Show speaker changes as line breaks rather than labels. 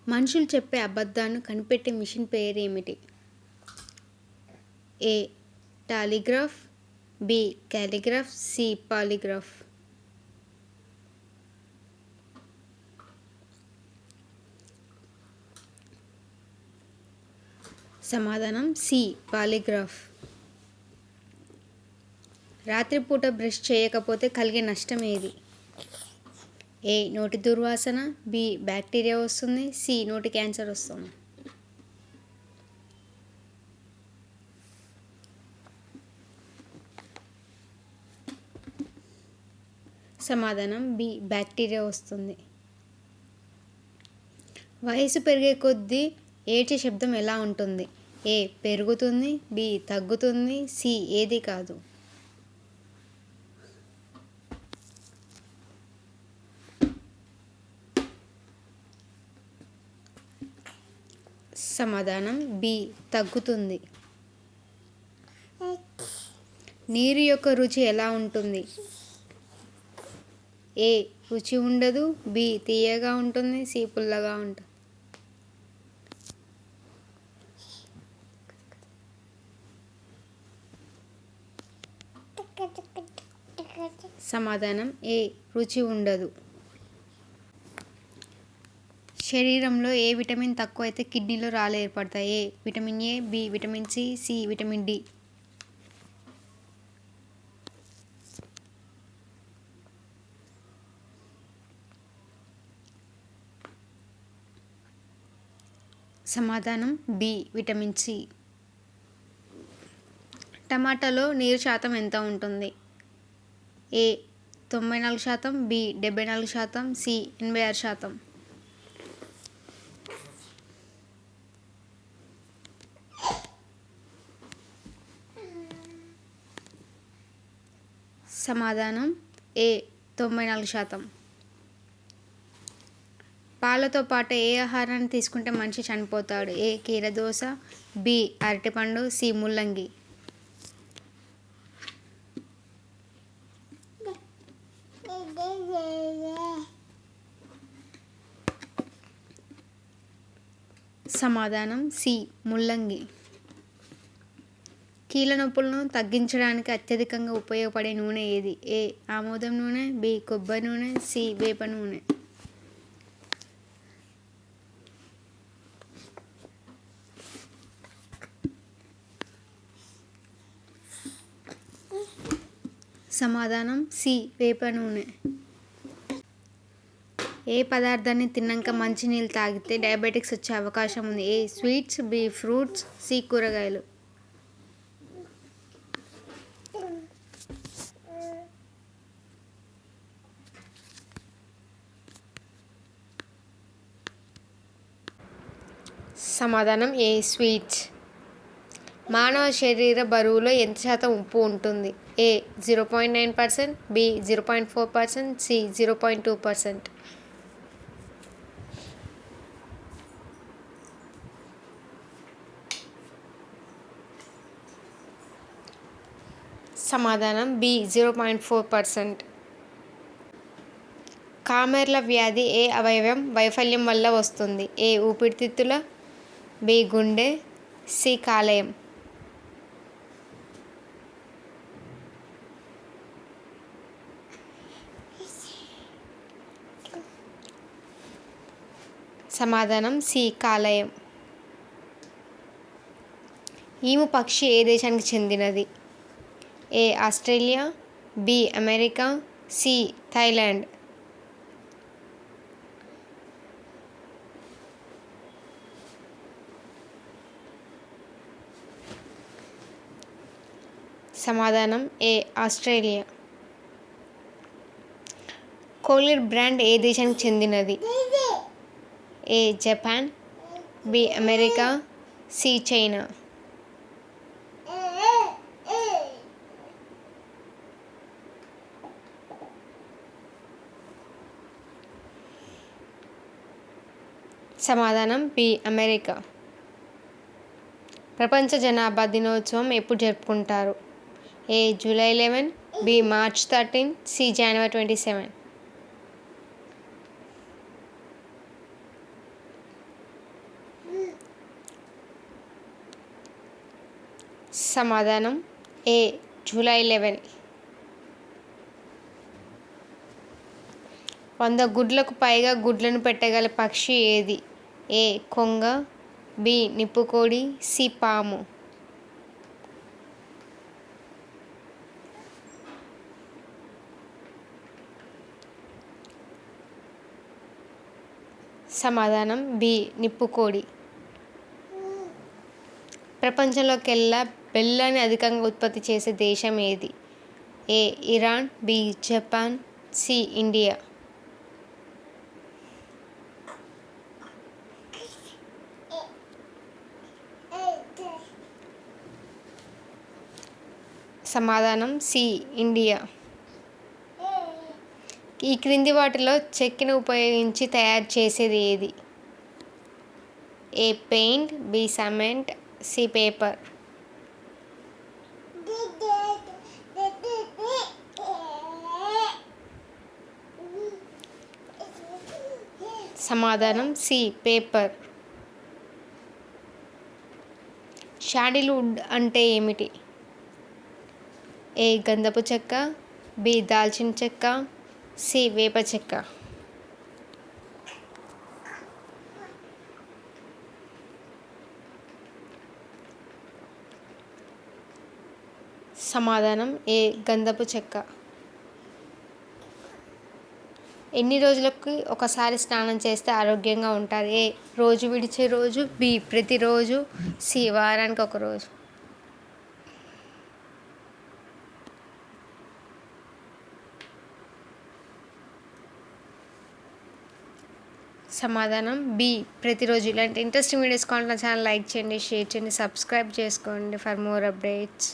మనుషులు చెప్పే అబద్ధాలను కనిపెట్టే మిషన్ పేరేమిటి? ఏ. టాలీగ్రాఫ్, బి. కాలిగ్రాఫ్, సి. పాలిగ్రాఫ్. సమాధానం సి. పాలిగ్రాఫ్. రాత్రిపూట బ్రష్ చేయకపోతే కలిగే నష్టం ఏది? ఏ. నోటి దుర్వాసన, బి. బ్యాక్టీరియా వస్తుంది, సి. నోటి క్యాన్సర్ వస్తుంది. సమాధానం బి. బ్యాక్టీరియా వస్తుంది. వయసు పెరిగే కొద్దీ ఏడ్చే శబ్దం ఎలా ఉంటుంది? ఏ. పెరుగుతుంది, బి. తగ్గుతుంది, సి. ఏది కాదు. సమాధానం బి. తగ్గుతుంది. నీరు యొక్క రుచి ఎలా ఉంటుంది? ఏ. రుచి ఉండదు, బి. తీయగా ఉంటుంది, సి. పుల్లగా ఉంటుంది. సమాధానం ఏ. రుచి ఉండదు. శరీరంలో ఏ విటమిన్ తక్కువైతే కిడ్నీలో రాళ్ళు ఏర్పడతాయి? A. Vitamin A, B. Vitamin C, C. Vitamin D. సమాధానం బి. Vitamin C. టమాటాలో నీరు శాతం ఎంత ఉంటుంది? ఏ. 94%, బి. 74%, సి. 86%. సమాధానం ఏ. 94%. పాలతో పాటు ఏ ఆహారాన్ని తీసుకుంటే మనిషి చనిపోతాడు? ఏ. కీరదోస, బి. అరటిపండు, సి. ముల్లంగి. సమాధానం సి. ముల్లంగి. కీళ్ళ నొప్పులను తగ్గించడానికి అత్యధికంగా ఉపయోగపడే నూనె ఏది? ఏ. ఆముదం నూనె, బి. కొబ్బరి నూనె, సి. వేప నూనె. సమాధానం సి. వేప నూనె. ఏ పదార్థాన్ని తిన్నాక మంచినీళ్ళు తాగితే డయాబెటిక్స్ వచ్చే అవకాశం ఉంది? A. Sweets, B. Fruits, C. కూరగాయలు. సమాధానం ఏ. స్వీట్స్. మానవ శరీర బరువులో ఎంత శాతం ఉప్పు ఉంటుంది? ఏ. 0.9%, బి. 0.4%, సి. 0.2%. సమాధానం బి. 0.4%. కామెర్ల వ్యాధి ఏ అవయవం వైఫల్యం వల్ల వస్తుంది? ఏ. ఊపిరితిత్తుల, బి. గుండె, సి. కాలేయం. సమాధానం సి. కాలేయం. ఈము పక్షి ఏ దేశానికి చెందినది? A. Australia, B. America, C. Thailand. సమాధానం ఏ. ఆస్ట్రేలియా. కోల్గేట్ బ్రాండ్ ఏ దేశానికి చెందినది? A. Japan, B. America, C. China. సమాధానం బి. అమెరికా. ప్రపంచ జనాభా దినోత్సవం ఎప్పుడు జరుపుకుంటారు? A. July 11, B. March 13, C. జనవరి 27. సమాధానం ఏ జూలై 11. 100 గుడ్లకు పైగా గుడ్లను పెట్టగల పక్షి ఏది? ఏ కొంగ, బి నిప్పుకోడి, సి పాము. సమాధానం బి నిప్పుకోడి. ప్రపంచంలోకెల్లా బెల్లాన్ని అధికంగా ఉత్పత్తి చేసే దేశం ఏది? A Iran, B Japan, C India. సమాధానం సి ఇండియా. ఈ క్రింది వాటిలో చెక్కను ఉపయోగించి తయారు చేసేది ఏది? A paint, B cement, C paper. సమాధానం సి పేపర్. శాండిల్వుడ్ అంటే ఏమిటి? ఏ గంధపు చెక్క, బి దాల్చిన చెక్క, సి వేప చెక్క. సమాధానం ఏ గంధపు చెక్క. ఎన్ని రోజులకు ఒకసారి స్నానం చేస్తే ఆరోగ్యంగా ఉంటారు? ఏ రోజు విడిచే రోజు, బి ప్రతిరోజు, సి వారానికి ఒక రోజు. సమాధానం బి ప్రతిరోజు. ఇలాంటి ఇంట్రెస్టింగ్ వీడియోస్ కావాలంటే నా ఛానల్ లైక్ చేయండి, షేర్ చేయండి, సబ్స్క్రైబ్ చేసుకోండి ఫర్ మోర్ అప్డేట్స్.